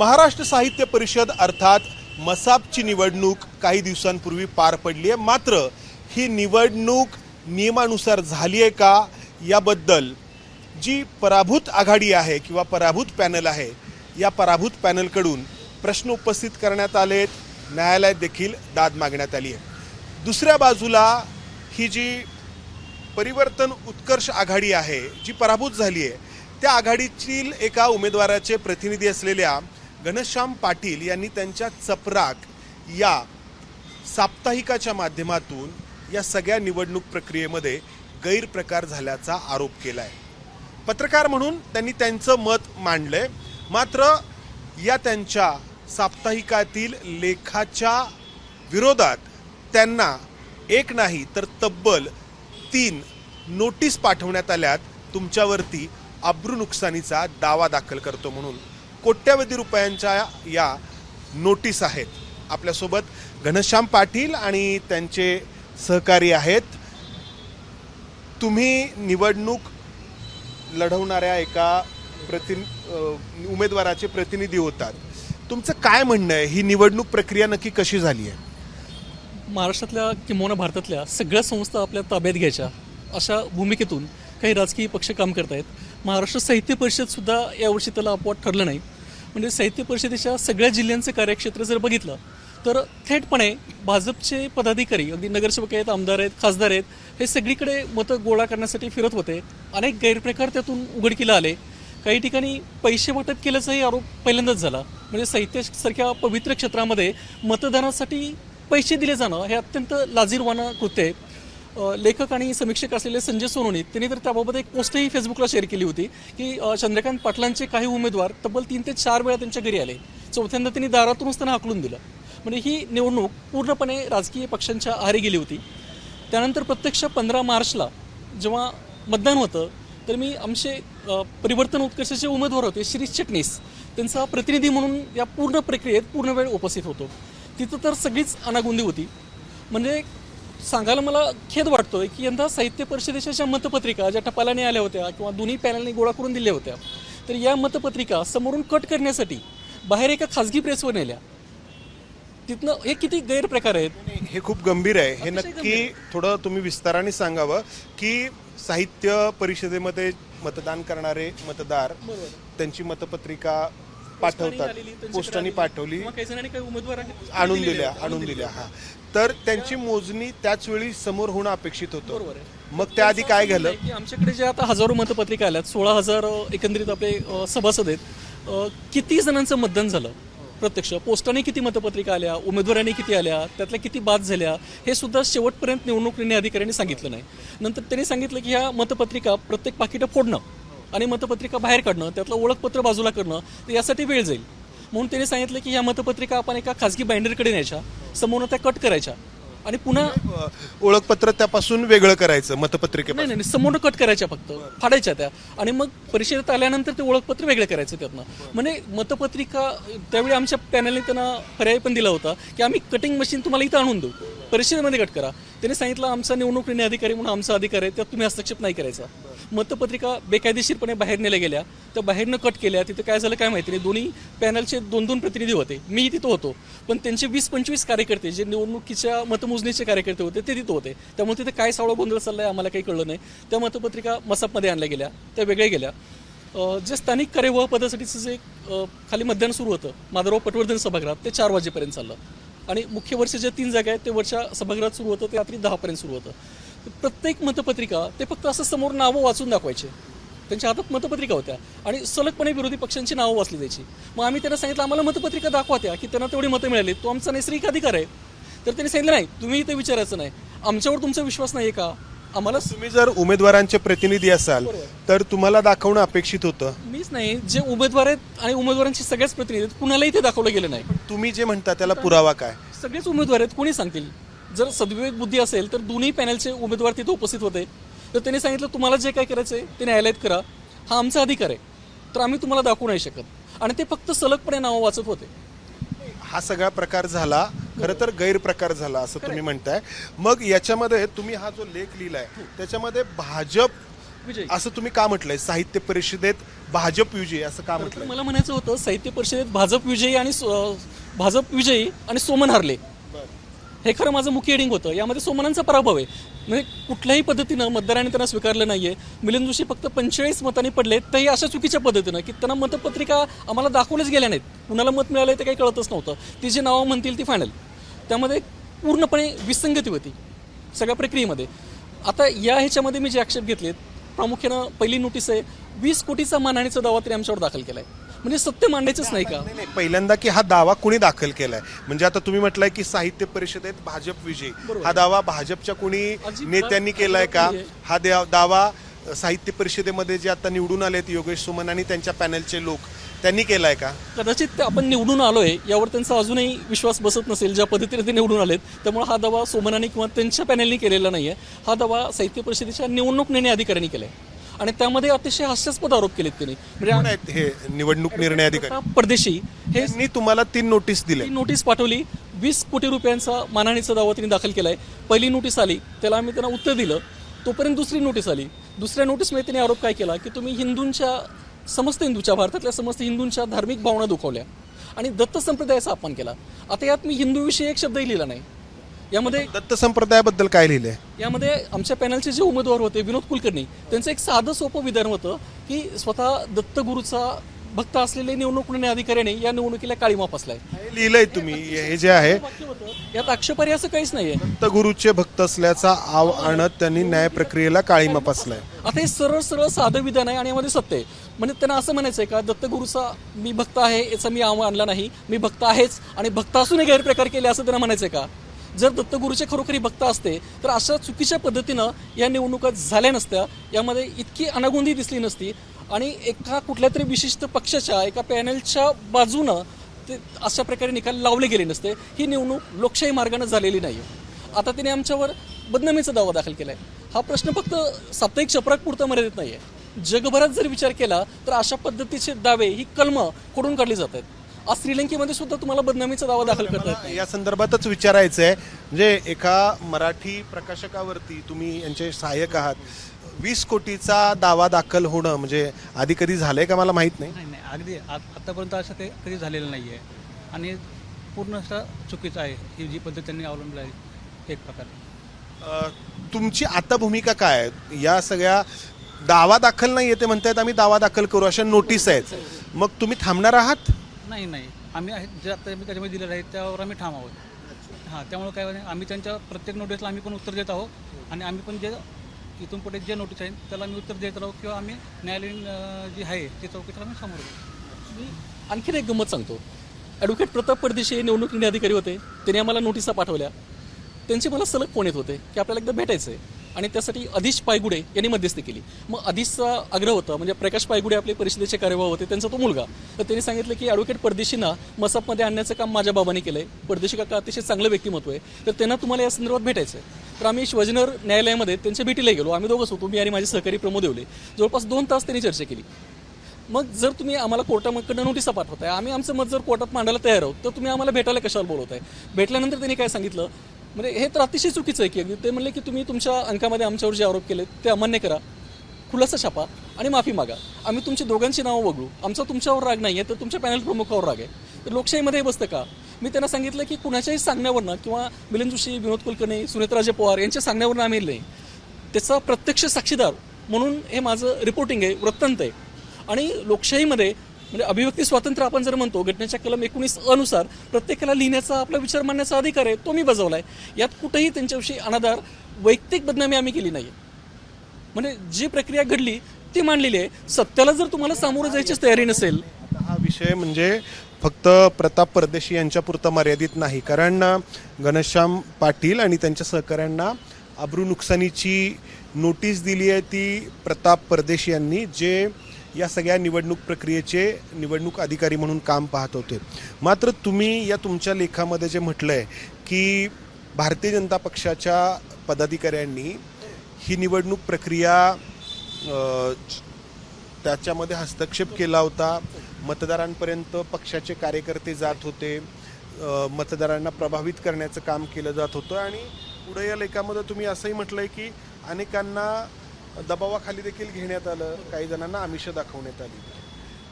महाराष्ट्र साहित्य परिषद अर्थात मसापची निवडणूक काही दिवसांपूर्वी पार पडली आहे। मात्र ही निवडणूक नियमानुसार झाली आहे का याबद्दल जी पराभूत आघाडी आहे किंवा पराभूत पॅनल आहे, या पराभूत पॅनलकडून प्रश्न उपस्थित करण्यात आलेत, न्यायालयात देखील दाद मागण्यात आली आहे। दुसऱ्या बाजूला ही जी परिवर्तन उत्कर्ष आघाडी आहे जी पराभूत झाली आहे, त्या आघाडीतील एका उमेदवाराचे प्रतिनिधी असलेल्या घनश्याम पाटील यांनी त्यांच्या चपराक या साप्ताहिकाच्या माध्यमातून या सगळ्या निवडणूक प्रक्रियेमध्ये गैरप्रकार झाल्याचा आरोप केला आहे। पत्रकार म्हणून त्यांनी त्यांचं मत मांडलंय। मात्र या त्यांच्या साप्ताहिकातील लेखाच्या विरोधात त्यांना एक नाही तर तब्बल 3 नोटीस पाठवण्यात आल्यात। तुमच्यावरती अब्रू नुकसानीचा दावा दाखल करतो म्हणून कोट्यवधी रुपयांच्या या नोटीस आहेत। आपल्यासोबत घनश्याम पाटील आणि त्यांचे सहकारी आहेत। तुम्ही निवडणूक लढवणाऱ्या एका उमेदवाराचे प्रतिनिधी होतात, तुमचं काय म्हणणं आहे? ही निवडणूक प्रक्रिया नक्की कशी झाली आहे? महाराष्ट्रातल्या किंवा भारतातल्या सगळ्या संस्था आपल्या ताब्यात घ्यायच्या अशा भूमिकेतून काही राजकीय पक्ष काम करत आहेत। महाराष्ट्र साहित्य परिषदसुद्धा यावर्षी त्याला अपवाद ठरलं नाही। म्हणजे साहित्य परिषदेच्या सगळ्या जिल्ह्यांचं कार्यक्षेत्र जर बघितलं तर थेटपणे भाजपचे पदाधिकारी, अगदी नगरसेवक आहेत, आमदार आहेत, खासदार आहेत, हे सगळीकडे मतं गोळा करण्यासाठी फिरत होते। अनेक गैरप्रकार त्यातून उघडकीला आले। काही ठिकाणी पैसे वाटप केल्याचाही आरोप पहिल्यांदाच झाला। म्हणजे साहित्यासारख्या पवित्र क्षेत्रामध्ये मतदानासाठी पैसे दिले जाणं हे अत्यंत लाजिरवाणं कृत्य आहे। लेखक आणि समीक्षक असलेले संजय सोनवणे त्यांनी तर त्याबाबत एक पोस्टही फेसबुकला शेअर केली होती की चंद्रकांत पाटलांचे काही उमेदवार तब्बल 3 ते 4 वेळा त्यांच्या घरी आले, चौथ्यांदा त्यांनी दारातूनच त्यांना हाकलून दिलं। म्हणजे ही निवडणूक पूर्णपणे राजकीय पक्षांच्या आहारी गेली होती। त्यानंतर प्रत्यक्ष 15 मार्चला जेव्हा मतदान होतं तर मी आमचे परिवर्तन उत्कर्षाचे उमेदवार होते शिरीष चिटणीस, त्यांचा प्रतिनिधी म्हणून या पूर्ण प्रक्रियेत पूर्ण वेळ उपस्थित होतो। तिथं तर सगळीच अनागोंदी होती। म्हणजे सांगायला मला खेद वाटतोय की यंदा साहित्य परिषदेच्या ज्या मतपत्रिका ज्या टपालाने आल्या होत्या किंवा दोन्ही पॅनलने गोळा करून दिल्या होत्या, तर या मतपत्रिका समोरून कट करण्यासाठी बाहेर एका खाजगी प्रेसवर नेल्या। तिथनं हे किती गैरप्रकार आहेत? हे खूप गंभीर आहे। हे नक्की थोडं तुम्ही विस्ताराने सांगावं की साहित्य परिषदेमध्ये मतदान करणारे मतदार त्यांची मतपत्रिका पाठवतात, पोस्टाने पाठवली, आणून दिल्या हा, तर त्यांची मोजणी त्याच वेळी समोर होणं अपेक्षित होतं। मग त्याआधी काय झालं की आमच्याकडे जे आता हजारो मतपत्रिका आल्यात, 16,000 एकंदरीत आपले सभासद आहेत, किती जणांचं मतदान झालं, प्रत्यक्ष पोस्टाने किती मतपत्रिका आल्या, उमेदवारांनी किती आल्या, त्यातल्या किती बाद झाल्या, हे सुद्धा शेवटपर्यंत निवडणूक निर्णय अधिकाऱ्यांनी सांगितलं नाही। नंतर त्यांनी सांगितलं की ह्या मतपत्रिका प्रत्येक पाकिटं फोडणं आणि मतपत्रिका बाहेर काढणं, त्यातलं ओळखपत्र बाजूला करणं, तर यासाठी वेळ जाईल म्हणून त्यांनी सांगितलं की ह्या मतपत्रिका आपण एका खाजगी बाइंडरकडे न्यायच्या, समोरून त्या कट करायच्या आणि पुन्हा ओळखपत्र त्यापासून वेगळं करायचं, मतपत्रिके नाही समोर कट करायच्या, फक्त फाडायच्या त्या, आणि मग परिषदेत आल्यानंतर ते ओळखपत्र वेगळं करायचं त्यातनं। म्हणजे मतपत्रिका त्यावेळी आमच्या पॅनलने त्यांना पर्याय पण दिला होता की आम्ही कटिंग मशीन तुम्हाला इथं आणून देऊ, परिषदेमध्ये कट करा। त्यांनी सांगितलं आमचा निवडणूक निर्णय अधिकारी म्हणून आमचा अधिकार आहे, त्यात तुम्ही हस्तक्षेप नाही करायचा। मतपत्रिका बेकायदेशीरपणे बाहेर नेल्या गेल्या, त्या बाहेरनं कट केल्या। तिथं काय झालं काय माहिती नाही, दोन्ही पॅनलचे 2-2 प्रतिनिधी होते, मी तिथं होतो, पण त्यांचे 20-25 कार्यकर्ते जे निवडणुकीच्या मतमोजणीचे कार्यकर्ते होते ते तिथं होते। त्यामुळे तिथे काय सावळा गोंधळ चाललाय आम्हाला काही कळलं नाही। त्या मतपत्रिका मसापमध्ये आणल्या गेल्या, त्या वेगळ्या गेल्या। जे स्थानिक कार्यवाह पदासाठीचं जे खाली मतदान सुरू होतं माधवराव पटवर्धन सभागृहात, ते 4 वाजेपर्यंत चाललं, आणि मुख्य वर्ष जे 3 जागा आहेत ते वरच्या सभागृहात सुरू होतं, ते रात्री 10 पर्यंत सुरू होतं। प्रत्येक मतपत्रिका ते फक्त असं समोर नावं वाचून दाखवायचे, त्यांच्या हातात मतपत्रिका होत्या आणि सलगपणे विरोधी पक्षांची नावं वाचली जायची। मग आम्ही त्यांना सांगितलं आम्हाला मतपत्रिका दाखवा त्या, की त्यांना तेवढी मतं मिळाली, तो आमचा नैसर्गिक अधिकार आहे। तर त्यांनी सांगितलं नाही, तुम्ही इथे विचारायचं नाही, आमच्यावर तुमचा विश्वास नाही का आम्हाला? तुम्ही जर उमेदवारांचे प्रतिनिधी असाल तर तुम्हाला दाखवणं अपेक्षित होतं। मीच नाही, जे उमेदवार आहेत आणि उमेदवारांचे सगळेच प्रतिनिधी आहेत, कुणालाही ते दाखवलं गेलं नाही। तुम्ही जे म्हणता त्याला पुरावा काय? सगळेच उमेदवार आहेत, कोणी सांगतील? जर सद्विवेक बुद्धी असेल तर दोन्ही पॅनलचे उमेदवार तिथे उपस्थित होते, तर त्यांनी सांगितलं तुम्हाला जे काय करायचं आहे ते न्यायालयात करा, हा आमचा अधिकार आहे, तर आम्ही तुम्हाला दाखवू नाही शकत। आणि ते फक्त सलगपणे नावं वाचत होते। हा सगळा प्रकार झाला, खरं तर गैरप्रकार झाला असं तुम्ही म्हणताय। मग याच्यामध्ये तुम्ही हा जो लेख लिहिलाय त्याच्यामध्ये भाजप विजयी. असं तुम्ही का म्हटलंय? साहित्य परिषदेत भाजप विजयी असं का तर म्हटलंय? मला म्हणायचं होतं साहित्य परिषदेत भाजप विजयी आणि सोमन हारले, हे खरं माझं मुख्य हेडिंग होतं. यामध्ये सोमनांचा पराभव आहे. म्हणजे कुठल्याही पद्धतीनं मतदारांनी त्यांना स्वीकारलं नाहीये. मिलिंद जोशी फक्त 45 मतांनी पडले, तेही अशा चुकीच्या पद्धतीनं की त्यांना मतपत्रिका आम्हाला दाखवल्याच गेल्या नाहीत. कुणाला मत मिळालं ते काही कळतच नव्हतं. ती जी नावं म्हणतील ती फायनल. त्यामध्ये पूर्णपणे विसंगती होती सगळ्या प्रक्रियेमध्ये. आता या ह्याच्यामध्ये मी जे आक्षेप घेतलेत, प्रामुख्यानं पहिली नोटीस आहे 20 कोटीचा मानहानीचा दावा तरी आमच्यावर दाखल केलाय. म्हणजे सत्य मांडायचंच नाही का? नाही, पहिल्यांदा की हा दावा कोणी दाखल केलाय? म्हणजे आता तुम्ही म्हटलंय की साहित्य परिषदेत भाजप विजयी, बरोबर. हा दावा भाजपच्या कोणी अजिबात नेत्यांनी केलाय का? नाहीये. हा दावा साहित्य परिषदेमध्ये जे आता निवडून आलेत योगेश सोमन आणि त्यांच्या पॅनलचे लोक, त्यांनी केलाय का? कदाचित आपण निवडून आलोय यावर त्यांचा अजूनही विश्वास बसत नसेल, ज्या पद्धतीने ते निवडून आलेत. त्यामुळे हा दावा सोमनाने किंवा त्यांच्या पॅनलनी केलेला नाहीये. हा दावा साहित्य परिषदेच्या निवडणूक निर्णय अधिकाऱ्यांनी केलाय आणि त्यामध्ये अतिशय हास्यास्पद आरोप केलेत त्यांनी. कोण आहेत हे निवडणूक निर्णय अधिकारी? प्रताप परदेशी हे त्यांनी तुम्हाला 3 नोटीस दिले. ती नोटीस पाठवली. 20 कोटी रुपयांचा मानहानीचा दावा त्यांनी दाखल केलाय. पहिली नोटीस आली, त्याला आम्ही त्यांना उत्तर दिलं. तोपर्यंत दुसरी नोटीस आली. दुसऱ्या नोटीसमध्ये त्यांनी आरोप काय केला की तुम्ही भारतातल्या समस्त हिंदूंच्या धार्मिक भावना दुखावल्या आणि दत्त संप्रदायाचा अपमान केला. आता यात मी हिंदूविषयी एक शब्दही लिहिला नाही. दत्त संप्रदायाबद्दल काय लिहिलंय? यामध्ये आमच्या पॅनलचे जे उमेदवार होते विनोद कुलकर्णी, त्यांचं एक साधं सोपं विधान होतं की स्वतः दत्तगुरूचा भक्त असलेले निवडणूक निर्णय अधिकाऱ्याने या निवडणुकीला काळीमा फासलाय. हे लिहिलंय तुम्ही? हे जे आहे वाक्य होतं. यात आक्षेपार्ह असं काहीच नाहीये. दत्तगुरूचे भक्त असल्याचा आव आणत त्यांनी न्याय प्रक्रियेला काळीमा फासलाय. आता हे सरळ सरळ साधं विधान आहे आणि यामध्ये सत्य आहे. म्हणजे त्यांना असं म्हणायचंय का दत्तगुरूचा मी भक्त आहे याचा मी आव आणला नाही, मी भक्त आहेच आणि भक्त असूनही गैरप्रकार केले असं त्यांना म्हणायचंय का? जर दत्तगुरूचे खरोखरी भक्त असते तर अशा चुकीच्या पद्धतीनं या निवडणुका झाल्या नसत्या. यामध्ये इतकी अनागोंदी दिसली नसती आणि एका कुठल्या तरी विशिष्ट पक्षाच्या एका पॅनलच्या बाजूनं ते अशा प्रकारे निकाल लावले गेले नसते. ही निवडणूक लोकशाही मार्गाने झालेली नाही. आता त्याने आमच्यावर बदनामीचा दावा दाखल केलाय. हा प्रश्न फक्त साप्ताहिक चपराकपुरता मर्यादित नाहीये. जगभरात जर विचार केला तर अशा पद्धतीचे दावे ही कलमं खोडून काढली जात आहेत. आज श्रीलंकेमध्ये सुद्धा तुम्हाला बदनामीचा दावा दाखल करतात. या संदर्भातच विचारायचं आहे. म्हणजे एका मराठी प्रकाशकावरती तुम्ही यांचे सहाय्यक आहात, 20 कोटीचा दावा दाखल होणं म्हणजे आधी कधी झालंय का मला माहित नाही. नाही अगदी आत्तापर्यंत असं काही कधी झालेलं नाही आहे आणि पूर्ण असं चुकीचं आहे ही जी पद्धत त्यांनी अवलंबली आहे एक प्रकारे. तुमची आता भूमिका काय आहे? या सगळ्या दावा दाखल नाही येते म्हणतायत, आम्ही दावा दाखल करू, अशा नोटीस आहेत. मग तुम्ही थांबणार आहात? नाही आम्ही जे आता आम्ही त्याच्यामध्ये दिलेलं आहे त्यावर आम्ही ठाम आहोत. हां, त्यामुळे काय नाही, आम्ही त्यांच्या प्रत्येक नोटीसला आम्ही पण उत्तर देत आहोत आणि आम्ही पण जे इथून पुढे जे नोटीस आहेत त्याला आम्ही उत्तर देत राहू किंवा आम्ही न्यायालयीन जी आहे ती चौकशीला आम्ही समोर येऊ. मी आणखीन एक गंमत सांगतो. ॲडव्होकेट प्रताप परदेशी हे निवडणूक निर्णय अधिकारी होते. त्यांनी आम्हाला नोटिसा पाठवल्या. त्यांचे मला सलग फोन येत होते की आपल्याला एकदा भेटायचं आहे आणि त्यासाठी अधीश पायगुडे यांनी मध्यस्थी केली. मग अधीशचा आग्रह होता, म्हणजे प्रकाश पायगुडे आपले परिषदेचे कार्यवाह होते, त्यांचा तो मुलगा. तर त्यांनी सांगितलं की ॲडव्होकेट परदेशींना मसापमध्ये आणण्याचं काम माझ्या बाबांनी केलं आहे. परदेशी काका अतिशय चांगलं व्यक्तिमत्व आहे, तर त्यांना तुम्हाला या संदर्भात भेटायचं आहे. तर आम्ही शिवाजीनगर न्यायालयामध्ये त्यांच्या भेटीला गेलो. आम्ही दोघंच होतो, मी आणि माझे सहकारी प्रमोद येवले. जवळपास 2 तास त्यांनी चर्चा केली. मग जर तुम्ही आम्हाला कोर्टाकडनं नोटिसा पाठवताय, आम्ही आमचं मत जर कोर्टात मांडायला तयार आहोत, तर तुम्ही आम्हाला भेटायला कशाला बोलवताय? भेटल्यानंतर त्यांनी काय सांगितलं, म्हणजे हे तर अतिशय चुकीचं आहे की ते म्हणले की तुम्ही तुमच्या अंकामध्ये आमच्यावर जे आरोप केले ते अमान्य करा, खुलासा छापा आणि माफी मागा. आम्ही तुमची दोघांची नावं वगळू. आमचा तुमच्यावर राग नाही आहे, तर तुमच्या पॅनल प्रमुखावर राग आहे. तर लोकशाहीमध्ये हे बसतं का? मी त्यांना सांगितलं की कुणाच्याही सांगण्यावरनं किंवा मिलिंद जोशी, विनोद कुलकर्णी, सुनेत्राजे पवार यांच्या सांगण्यावरनं आम्ही नाही, त्याचा प्रत्यक्ष साक्षीदार म्हणून हे माझं रिपोर्टिंग आहे, वृत्तांत आहे. आणि लोकशाहीमध्ये म्हणजे अभिव्यक्ती स्वातंत्र्य आपण जर म्हणतो, घटनेच्या कलम 19 अनुसार प्रत्येकाला लिहिण्याचा, आपला विचार मांडण्याचा अधिकार आहे, तो मी बजावलाय. यात कुठेही त्यांच्याविषयी अनादर, वैयक्तिक बदनामी आम्ही केली नाही. म्हणजे जी प्रक्रिया घडली ती मांडलेली आहे. सत्याला जर तुम्हाला सामोरं जायचीच तयारी नसेल. हा विषय म्हणजे फक्त प्रताप परदेशी यांच्यापुरता मर्यादित नाही, कारण घनश्याम पाटील आणि त्यांच्या सहकाऱ्यांना अब्रू नुकसानीची नोटीस दिली आहे ती प्रताप परदेशी यांनी, जे या सगळ्या निवडणूक प्रक्रियेचे निवडणूक अधिकारी म्हणून काम पाहत होते. मात्र तुम्ही या तुमच्या लेखामध्ये जे म्हटलंय की भारतीय जनता पक्षाच्या पदाधिकाऱ्यांनी ही निवडणूक प्रक्रिया त्याच्यामध्ये हस्तक्षेप केला होता, मतदारांपर्यंत पक्षाचे कार्यकर्ते जात होते, मतदारांना प्रभावित करण्याचं काम केलं जात होतं. आणि पुढे या लेखामध्ये तुम्ही असंही म्हटलंय की अनेकांना दबावाखाली देखील घेण्यात आलं, काही जणांना आमिष दाखवण्यात आली.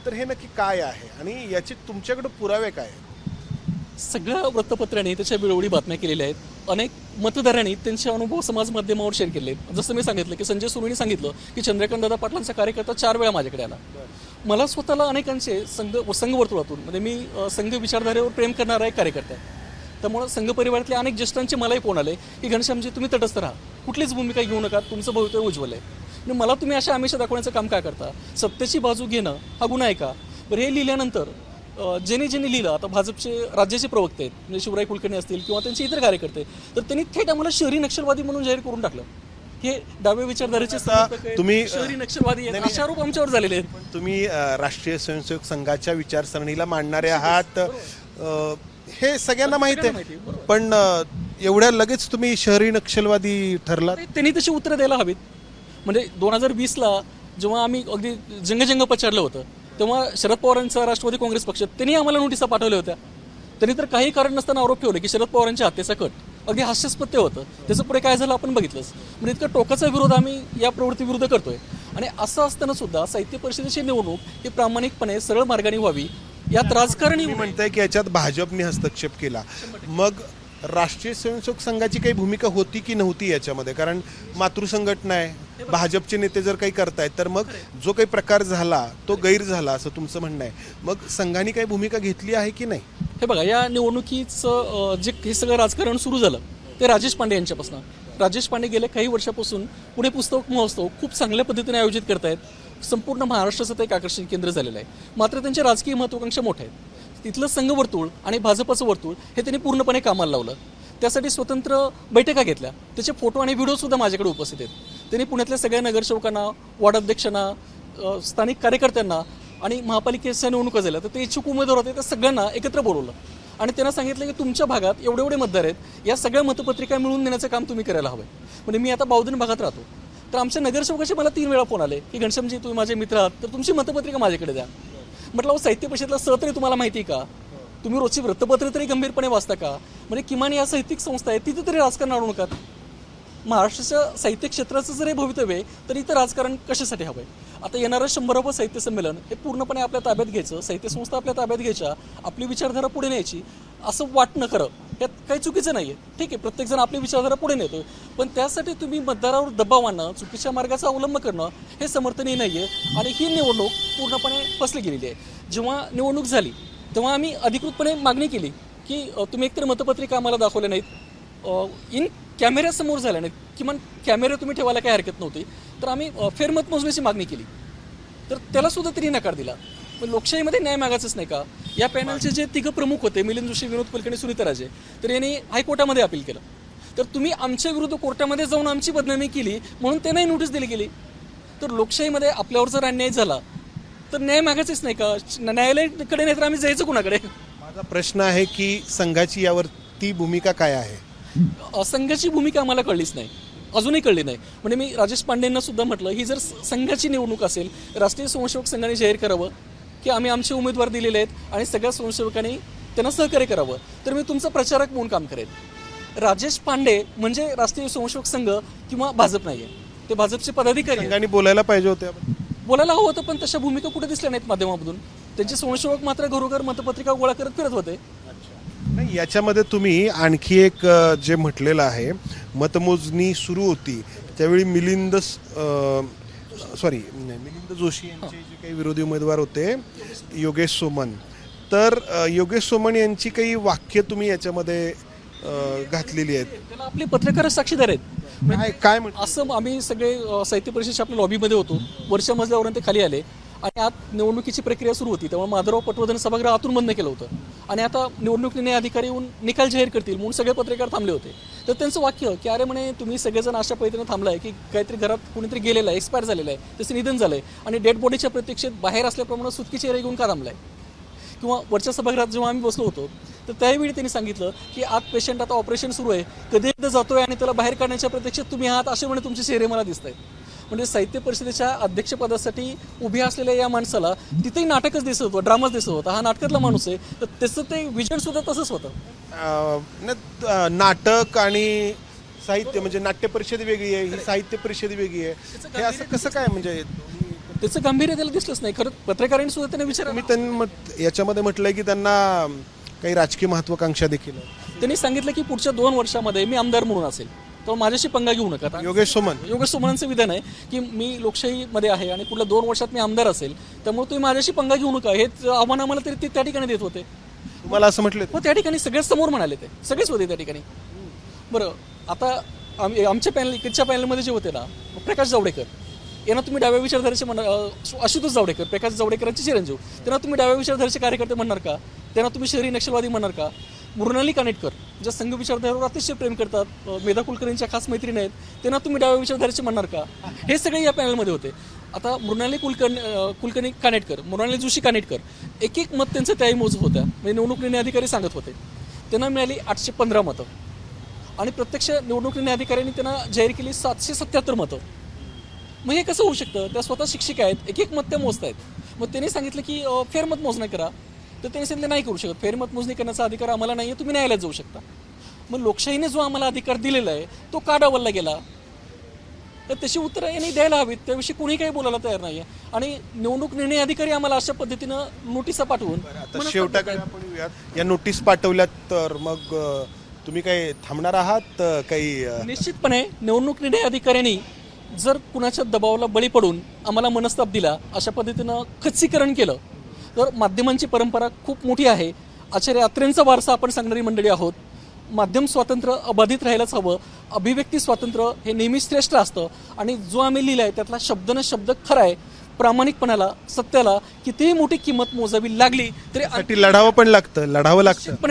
तर हे नक्की काय आहे आणि याचे तुमच्याकडे पुरावे काय आहेत? सगळ्या वृत्तपत्रांनी त्याच्या वेळोवेळी बातम्या केलेल्या आहेत. अनेक मतदारांनी त्यांचे अनुभव समाज माध्यमावर शेअर केले आहेत. जसं मी सांगितलं की संजय सुर्वेंनी सांगितलं की चंद्रकांत दादा पाटलांचा कार्यकर्ता 4 वेळा माझ्याकडे आला. मला स्वतःला अनेकांचे संघ वर्तुळातून म्हणजे मी संघ विचारधारेवर प्रेम करणारा एक कार्यकर्ता आहे. त्यामुळे संघ परिवारातल्या अनेक ज्येष्ठांचे मलाही फोन आले की घनश्यामजी तुम्ही तटस्थ राहा, कुठलीच भूमिका घेऊ नका, तुमचं भवितव्य उज्ज्वल आहे. आणि मला तुम्ही अशा आमिष दाखवण्याचं काम काय करता? सत्तेची बाजू घेणं हा गुन्हा आहे का? बरं, हे लिहिल्यानंतर ज्यांनी लिहिलं, आता भाजपचे राज्याचे प्रवक्ते आहेत म्हणजे शिवराय कुलकर्णी असतील किंवा त्यांचे इतर कार्यकर्ते, तर त्यांनी थेट आम्हाला शहरी नक्षलवादी म्हणून जाहीर करून टाकलं. हे डाव्या विचारधारेचे समर्थक आहेत, तुम्ही शहरी नक्षलवादी आहेत, असे आरोप आमच्यावर झालेले आहेत. पण तुम्ही राष्ट्रीय स्वयंसेवक संघाच्या विचारसरणीला मांडणारे आहात, हे सगळ्यांना माहिती आहे. पण एवढ्या लगेच तुम्ही शहरी नक्षलवादी ठरलात? त्यांनी तशी उत्तरं द्यायला हवीत. म्हणजे 2020ला जेव्हा आम्ही अगदी जंगजंग पछाडलं होतं, तेव्हा शरद पवारांचा राष्ट्रवादी काँग्रेस पक्ष त्यांनी आम्हाला नोटिसा पाठवल्या होत्या. त्यांनी तर काही कारण नसताना आरोप ठेवले की शरद पवारांच्या हत्येचा कट. अगदी हास्यास्पद ते होतं. त्याचं पुढे काय झालं आपण बघितलंच. म्हणजे इतका टोकाचा विरोध आम्ही या प्रवृत्तीविरुद्ध करतोय. आणि असं असताना सुद्धा साहित्य परिषदेची निवडणूक ही प्रामाणिकपणे सरळ मार्गाने व्हावी, यात राजकारणी मी म्हणताय की याच्यात भाजपने हस्तक्षेप केला. मग राष्ट्रीय स्वयंसेवक संघाची काही भूमिका होती की नव्हती याच्यामध्ये? कारण मातृसंघटना आहे, भाजपचे नेते जर काही करतायत तर मग जो काही प्रकार झाला तो गैर झाला असं तुमचं म्हणणं आहे. मग संघाने काही भूमिका घेतली आहे की नाही? हे बघा, या निवडणुकीचं जे हे सगळं राजकारण सुरू झालं ते राजेश पांडे यांच्यापासून. राजेश पांडे गेले काही वर्षापासून पुणे पुस्तक महोत्सव खूप चांगल्या पद्धतीने आयोजित करतायत. संपूर्ण महाराष्ट्राचं ते एक आकर्षण केंद्र झालेलं आहे. मात्र त्यांच्या राजकीय महत्त्वाकांक्षा मोठ्या आहेत. तिथलं संघ वर्तुळ आणि भाजपचं वर्तुळ हे त्यांनी पूर्णपणे कामाला लावलं. त्यासाठी स्वतंत्र बैठका घेतल्या, त्याचे फोटो आणि व्हिडिओसुद्धा माझ्याकडे उपस्थित आहेत. त्यांनी पुण्यातल्या सगळ्या नगरसेवकांना, वॉर्डाध्यक्षांना, स्थानिक कार्यकर्त्यांना आणि महापालिकेच्या निवडणुका झाल्या तर ते इच्छुक उमेदवार होते त्या सगळ्यांना एकत्र बोलवलं आणि त्यांना सांगितलं की तुमच्या भागात एवढे एवढे मतदार आहेत, या सगळ्या मतपत्रिका मिळवून देण्याचं काम तुम्ही करायला हवं. म्हणजे मी आता बावधन भागात राहतो, तर आमच्या नगरसेवकाचे मला 3 वेळा फोन आले की घनश्यामजी तुम्ही माझे मित्र आहात तर तुमची मतपत्रिका माझ्याकडे द्या. म्हटलं साहित्य परिषदेला तरी तुम्हाला माहिती का? तुम्ही रोजची वृत्तपत्र तरी गंभीरपणे वाचता का? म्हणजे किमान या साहित्यिक संस्था आहे तिथे तरी राजकारण आणू नका. महाराष्ट्राच्या साहित्य क्षेत्राचं जर हे भवितव्य आहे तर इथं राजकारण कशासाठी हवं आहे? आता येणारं 100वे साहित्य संमेलन हे पूर्णपणे आपल्या ताब्यात घ्यायचं, साहित्य संस्था आपल्या ताब्यात घ्यायच्या, आपली विचारधारा पुढे न्यायची असं वाटणं खरं यात काही चुकीचं नाही आहे. ठीक आहे, प्रत्येकजण आपली विचारधारा पुढे नेतो, पण त्यासाठी तुम्ही मतदारावर दबाव आणणं, चुकीच्या मार्गाचा अवलंब करणं हे समर्थनीय नाही आहे. आणि ही निवडणूक पूर्णपणे फसली गेलेली आहे. जेव्हा निवडणूक झाली तेव्हा आम्ही अधिकृतपणे मागणी केली की तुम्ही एकतर मतपत्रिका आम्हाला दाखवल्या नाहीत, इन कॅमेऱ्यासमोर झाल्या नाहीत, किमान कॅमेरा तुम्ही ठेवायला काही हरकत नव्हती, तर आम्ही फेरमत मोजण्याची मागणी केली, तर त्याला सुद्धा त्यांनी नकार दिला. पण लोकशाहीमध्ये न्याय मागायचंच नाही का? या पॅनलचे जे 3 प्रमुख होते, मिलिंद जोशी, विनोद कुलकर्णी, सुनीता राजे, तर यांनी हायकोर्टामध्ये अपील केलं. तर तुम्ही आमच्या विरुद्ध कोर्टामध्ये जाऊन आमची बदनामी केली म्हणून त्यांनाही नोटीस दिली गेली. तर लोकशाहीमध्ये आपल्यावर जर अन्याय झाला तर न्याय मागायचंच नाही का? न्यायालयाकडे नाही तर आम्ही जायचं कुणाकडे? माझा प्रश्न आहे की संघाची यावरती भूमिका काय आहे? संघाची भूमिका आम्हाला कळलीच नाही, अजूनही कळली नाही. म्हणजे मी राजेश पांडेंना सुद्धा म्हटलं ही जर संघाची निवडणूक असेल, राष्ट्रीय स्वयंसेवक संघाने जाहीर करावं की आम्ही आमचे उमेदवार दिलेले आहेत आणि सगळ्या स्वयंसेवकांनी त्यांना सहकार्य करावं, तर मी तुमचा प्रचारक म्हणून काम करेन. राजेश पांडे म्हणजे राष्ट्रीय स्वयंसेवक संघ किंवा भाजप नाही आहे, ते भाजपचे पदाधिकारी. संघाने बोलायला पाहिजे होते, बोलायला हवं होतं, पण तशा भूमिका कुठे दिसल्या नाहीत माध्यमामधून. त्यांचे स्वयंसेवक मात्र घरोघर मतपत्रिका गोळा करत फिरत होते. नाही, याच्यामध्ये तुम्ही आणखी एक जे म्हटलेलं आहे, मतमोजणी सुरू होती त्यावेळी मिलिंद जोशी यांचे जे काही विरोधी उमेदवार होते, योगेश सोमन, तर योगेश सोमन यांची काही वाक्य तुम्ही याच्यामध्ये घातलेली आहेत. त्याला आपले पत्रकार साक्षीदार आहेत. काय म्हटलं? असं आम्ही सगळे साहित्य परिषदेच्या आपल्या लॉबीमध्ये होतो, वरच्या मजल्यावरून ते खाली आले आणि आत निवडणुकीची प्रक्रिया सुरू होती, तेव्हा माधवराव पटवर्धन सभागृह आतून बंद केलं होतं आणि आता निवडणूक निर्णय अधिकारी येऊन निकाल जाहीर करतील म्हणून सगळे पत्रकार थांबले होते. तर त्यांचं वाक्य की अरे म्हणे तुम्ही सगळेजण अशा पद्धतीने थांबलाय की काहीतरी घरात कुणीतरी गेलेलं आहे, एक्सपायर झालेलं आहे, त्याचं निधन झालंय आणि डेड बॉडीच्या प्रत्यक्षेत बाहेर असल्याप्रमाणे सुटकी चेहरे घेऊन का थांबलाय? किंवा वरच्या सभागृहात जेव्हा आम्ही बसलो होतो तर त्यावेळी त्यांनी सांगितलं की आत पेशंट आता ऑपरेशन सुरू आहे, कधी एकदा जातोय आणि त्याला बाहेर काढण्याच्या प्रत्यक्षात तुम्ही आहात असे म्हणे तुमचे चेहरे मला दिसत आहेत. म्हणजे साहित्य परिषदेच्या अध्यक्षपदासाठी उभे असलेल्या या माणसाला तिथेही नाटकच दिसत होतं, ड्रामाच दिसत होता. हा नाटकातला माणूस आहे, तर त्याचं ते विजन सुद्धा तसंच होतं. नाटक आणि साहित्य म्हणजे नाट्य परिषद वेगळी आहे, ही साहित्य परिषद वेगळी आहे. हे असं कसं काय म्हणजे त्याचं गांभीर्य त्याला दिसलंच नाही. खरं पत्रकारांनी सुद्धा त्यांना विचार मी याच्यामध्ये म्हटलंय की त्यांना काही राजकीय महत्वाकांक्षा देखील आहे. त्यांनी सांगितलं की पुढच्या 2 वर्षामध्ये मी आमदार म्हणून असेल, तर माझ्याशी पंगा घेऊ नका. योगेश सोमनांचं विधान आहे की मी लोकशाहीमध्ये आहे आणि पुढल्या 2 वर्षात मी आमदार असेल, त्यामुळे तुम्ही माझ्याशी पंगा घेऊ नका हे आव्हान आम्हाला तरी ते त्या ठिकाणी देत होते. तुम्हाला असं म्हटलं हो, त्या ठिकाणी सगळ्यात समोर म्हणाले, ते सगळेच होते त्या ठिकाणी. बरं, आता आमच्या पॅनल इकडच्या पॅनलमध्ये जे होते ना, प्रकाश जावडेकर यांना तुम्ही डाव्या विचारधारेचे आशुतोष जावडेकर, प्रकाश जावडेकरांचे चिरंजीव, त्यांना तुम्ही डाव्या विचारधारेचे कार्यकर्ते म्हणणार का? त्यांना तुम्ही शहरी नक्षलवादी म्हणणार का? मृणाली कानेटकर ज्या संघ विचारधारेवर अतिशय प्रेम करतात, मेधा कुलकर्णींच्या खास मैत्रीण आहेत, त्यांना तुम्ही डाव्या विचारधारेचे म्हणणार का? हे सगळे या पॅनलमध्ये होते. आता मृणाली कुलकर्णी कानेटकर, मृणाली जोशी कानेटकर, एक मत त्यांचं त्याही मोजत होत्या. म्हणजे निवडणूक निर्णय अधिकारी सांगत होते त्यांना मिळाली 815 मतं आणि प्रत्यक्ष निवडणूक निर्णय अधिकाऱ्यांनी त्यांना जाहीर केली 777 मतं. मग हे कसं होऊ शकतं? त्या स्वतः शिक्षिका आहेत, एक मत त्या मोजत आहेत. मग त्यांनी सांगितलं की फेरमत मोजणी करा, तर त्यांनी सांगितलं नाही करू शकत, फेरमत मोजणी करण्याचा अधिकार आम्हाला नाही आहे, तुम्ही न्यायालयात जाऊ शकता. मग लोकशाहीने जो आम्हाला अधिकार दिलेला आहे तो का डावलला गेला? तर तशी उत्तरं यांनी द्यायला हवीत. त्याविषयी कोणी काही बोलायला तयार नाही आहे. आणि निवडणूक निर्णय अधिकारी आम्हाला अशा पद्धतीनं नोटिसा पाठवून आता शेवटाकडे आपण येऊयात. या नोटीस पाठवल्यात तर मग तुम्ही काही थांबणार आहात काही? निश्चितपणे निवडणूक निर्णय अधिकाऱ्यांनी जर कुणाच्या दबावाला बळी पडून आम्हाला मनस्ताप दिला, अशा पद्धतीनं खच्चीकरण केलं, तर माध्यमांची परंपरा खूप मोठी आहे. आचार्य अत्रेंचा वारसा आपण सांगणारी मंडळी आहोत. माध्यम स्वातंत्र्य अबाधित राहायलाच हवं. अभिव्यक्ती स्वातंत्र्य हे नेहमी श्रेष्ठ असतं आणि जो आम्ही लिहिला आहे त्यातला शब्दन शब्द खरा आहे. प्रामाणिकपणाला, सत्याला कितीही मोठी किंमत मोजावी लागली तरी लढावं पण लागतं, लढावं लागतं. पण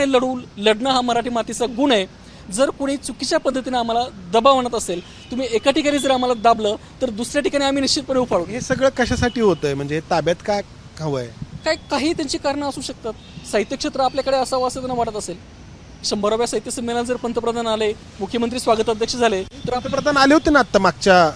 लढणं हा मराठी मातीचा गुण आहे. जर कोणी चुकीच्या पद्धतीने आम्हाला दबाव आणत असेल, तुम्ही एका ठिकाणी जर आम्हाला दाबलं तर दुसऱ्या ठिकाणी आम्ही निश्चितपणे उफाळू. हे सगळं कशासाठी होतंय? म्हणजे ताब्यात काय हवंय? काही त्यांची कारणं असू शकतात. साहित्य क्षेत्र आपल्याकडे असावं असं त्यांना वाटत असेल. 100व्या साहित्य संमेलनात जर पंतप्रधान आले, मुख्यमंत्री स्वागताध्यक्ष झाले, तर पंतप्रधान आले होते ना आता मागच्या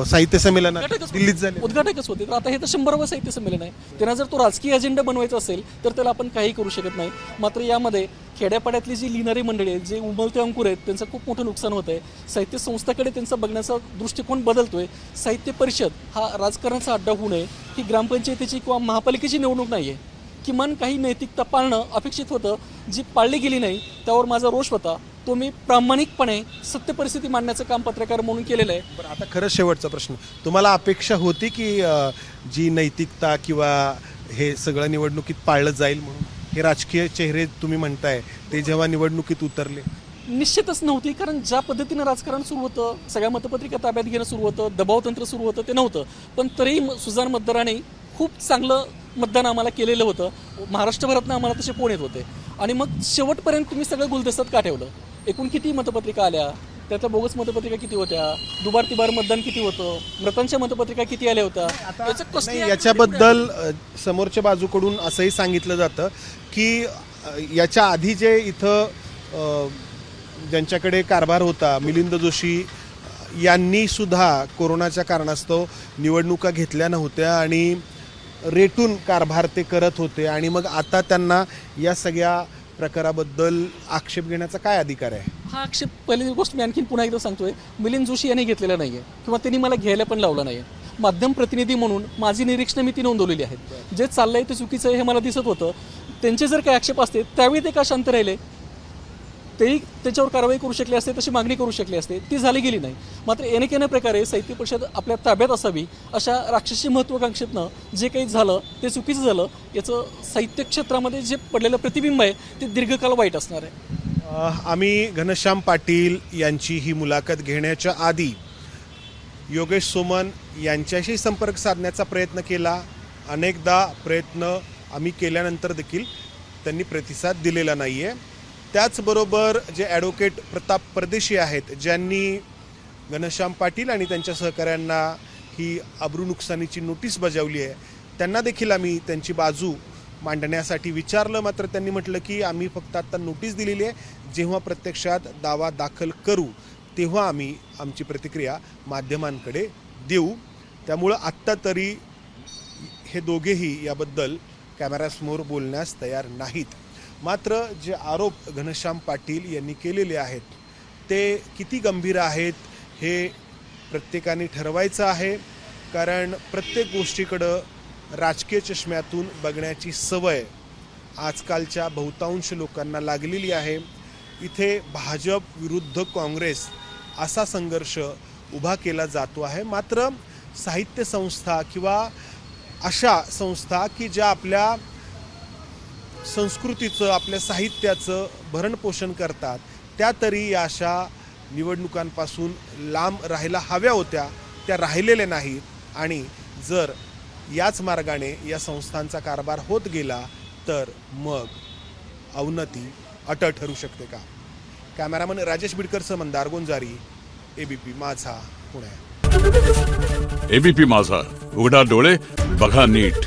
साहित्य संमेलनात दिल्लीत झाले, उद्घाटकच होते. तर आता हे तर 100वं साहित्य संमेलन आहे. त्यांना जर तो राजकीय अजेंडा बनवायचा असेल तर त्याला आपण काही करू शकत नाही. मात्र यामध्ये खेड्यापाड्यातली जी लिहिणारी मंडळी आहेत, जे उमलते अंकुर आहेत, त्यांचं खूप मोठं नुकसान होत आहे. साहित्य संस्थाकडे त्यांचा बघण्याचा दृष्टिकोन बदलतोय. साहित्य परिषद हा राजकारणाचा अड्डा होऊ नये. ही ग्रामपंचायतीची किंवा महापालिकेची निवडणूक नाही आहे. किमान काही नैतिकता पाळणं अपेक्षित होतं, जी पाळली गेली नाही. त्यावर माझा रोष होता. तो मी प्रामाणिकपणे सत्य परिस्थिती मांडण्याचं काम पत्रकार म्हणून केलेलं आहे. बरं, आता खरंच शेवटचा प्रश्न, तुम्हाला अपेक्षा होती की जी नैतिकता किंवा हे सगळं निवडणुकीत पाळलं जाईल म्हणून? हे राजकीय चेहरे तुम्ही म्हणताय ते जेव्हा निवडणुकीत उतरले? निश्चितच नव्हती. कारण ज्या पद्धतीनं राजकारण सुरू होतं, सगळ्या मतपत्रिका ताब्यात घेणं सुरू होतं, दबावतंत्र सुरू होतं, ते नव्हतं. पण तरीही सुजाण मतदारांनी खूप चांगलं मतदान आम्हाला केलेलं होतं. महाराष्ट्रभरातनं आम्हाला तसे फोन येत होते. आणि मग शेवटपर्यंत तुम्ही सगळं गुलदस्त्यात का ठेवलं? एकूण किती मतपत्रिका आल्या, त्यातल्या बोगस मतपत्रिका किती होत्या, दुबार तिबार मतदान किती होतं, मृतांच्या मतपत्रिका किती आल्या होत्या? याच्याबद्दल समोरच्या बाजूकडून असंही सांगितलं जातं की याच्या आधी जे इथं ज्यांच्याकडे कारभार होता, मिलिंद जोशी यांनी सुद्धा कोरोनाच्या कारणास्तव निवडणुका घेतल्या नव्हत्या आणि रेटून कारभार ते करत होते. आणि मग आता त्यांना या सगळ्या प्रकाराबद्दल आक्षेप घेण्याचा काय अधिकार आहे? हा आक्षेप, पहिली गोष्ट मी आणखीन पुन्हा एकदा सांगतोय, मिलिंद जोशी यांनी घेतलेला नाही आहे किंवा त्यांनी मला घ्यायला पण लावलं नाही आहे. माध्यम प्रतिनिधी म्हणून माझी निरीक्षणं मी ती नोंदवलेली आहेत. जे चाललंय ते चुकीचं आहे हे मला दिसत होतं. त्यांचे जर काही आक्षेप असते त्यावेळी ते का शांत राहिले? तेही त्याच्यावर कारवाई करू शकले असते, तशी मागणी करू शकली असते, ती झाली गेली नाही. मात्र येण्या प्रकारे साहित्य परिषद आपल्या ताब्यात असावी अशा राक्षसी महत्त्वाकांक्षेतनं जे काही झालं ते चुकीचं झालं. याचं साहित्य क्षेत्रामध्ये जे पडलेलं प्रतिबिंब आहे ते दीर्घकाळ वाईट असणार आहे. आम्ही घनश्याम पाटील यांची ही मुलाखत घेण्याच्या आधी योगेश सोमन यांच्याशी संपर्क साधण्याचा प्रयत्न केला. अनेकदा प्रयत्न आम्ही केल्यानंतर देखील त्यांनी प्रतिसाद दिलेला नाही आहे. त्याचबरोबर जे ॲडव्होकेट प्रताप परदेशी आहेत, ज्यांनी घनश्याम पाटील आणि त्यांच्या सहकाऱ्यांना ही अब्रू नुकसानीची नोटीस बजावली आहे, त्यांना देखील आम्ही त्यांची बाजू मांडण्यासाठी विचारलं. मात्र त्यांनी म्हटलं की आम्ही फक्त आता नोटीस दिलेली आहे, जेव्हा प्रत्यक्षात दावा दाखल करू तेव्हा आम्ही आमची प्रतिक्रिया माध्यमांकडे देऊ. त्यामुळं आत्ता तरी हे दोघेही याबद्दल कॅमेऱ्यासमोर बोलण्यास तयार नाहीत. मात्र जे आरोप घनश्याम पाटील यांनी केलेले आहेत ते किती गंभीर आहेत हे प्रत्येकाने ठरवायचं आहे, कारण प्रत्येक गोष्टीकडं राजकीय चष्म्यातून बघण्याची सवय आजकालच्या बहुतांश लोकांना लागलेली आहे. इथे भाजप विरुद्ध काँग्रेस असा संघर्ष उभा केला जातो आहे. मात्र साहित्य संस्था किंवा अशा संस्था की ज्या आपल्या संस्कृतीचं आपल्या साहित्याचं भरणपोषण करतात, त्या तरी या अशा निवडणुकांपासून लांब राहायला हव्या होत्या, त्या राहिलेल्या नाहीत. आणि जर याच मार्गाने या संस्थांचा कारभार होत गेला तर मग अवनती अटळ ठरू शकते का? कॅमेरामन राजेश बिडकरसह मंदार गोंजारी, एबीपी माझा, पुणे. एबीपी माझा, उघडा डोळे बघा नीट.